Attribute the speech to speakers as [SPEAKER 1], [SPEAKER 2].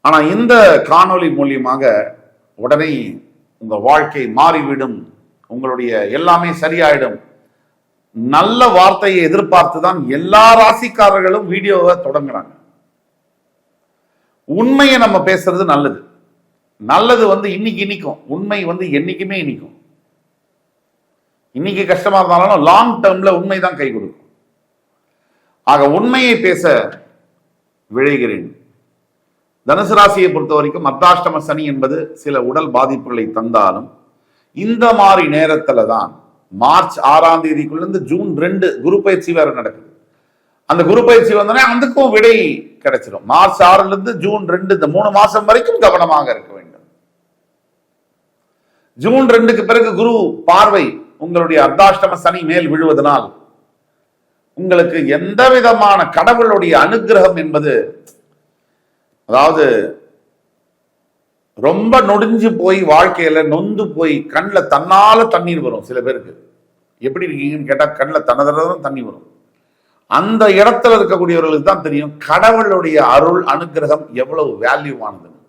[SPEAKER 1] ஆனா இந்த காணொளி மூலியமாக உடனே உங்க வாழ்க்கை மாறிவிடும், உங்களுடைய எல்லாமே சரியாயிடும், நல்ல வார்த்தையை எதிர்பார்த்துதான் எல்லா ராசிக்காரர்களும் வீடியோவை தொடங்குறாங்க. உண்மையை நம்ம பேசுறது நல்லது. நல்லது இன்னைக்கு இனிக்கும், உண்மை என்னைக்குமே இனிக்கும். இன்னைக்கு கஷ்டமா இருந்தாலும் லாங் டேர்ம்ல உண்மைதான் கை கொடுக்கும். ஆக உண்மையை பேச விழைகிறேன். தனுசு ராசியை பொறுத்த வரைக்கும் அர்த்தாஷ்டம சனி என்பது சில உடல் பாதிப்புகளை தந்தாலும் இந்த மாதிரி நேரத்துல தான் மார்ச் 6ஆம் தேதிக்குள்ள ஜூன் 2 குரு பயிற்சி வேற நடக்குது. அந்த குரு பயிற்சி வந்தோடனே அதுக்கும் விடை கிடைச்சிடும். மார்ச் 6ல இருந்து ஜூன் 2 இந்த 3 மாசம் வரைக்கும் கவனமாக இருக்க வேண்டும். ஜூன் 2க்கு பிறகு குரு பார்வை உங்களுடைய அர்த்தாஷ்டம சனி மேல் விழுவதனால் உங்களுக்கு எந்த விதமான கடவுளுடைய அனுகிரகம் என்பது, அதாவது ரொம்ப நொடிஞ்சு போய் வாழ்க்கையில நொந்து போய் கண்ணில் தன்னால தண்ணீர் வரும். சில பேருக்கு எப்படி இருக்கீங்கன்னு கேட்டா கண்ணில் தன்னதான் தண்ணி வரும். அந்த இடத்துல இருக்கக்கூடியவர்களுக்கு தான் தெரியும் கடவுளுடைய அருள் அனுகிரகம் எவ்வளவு வேல்யூவானது.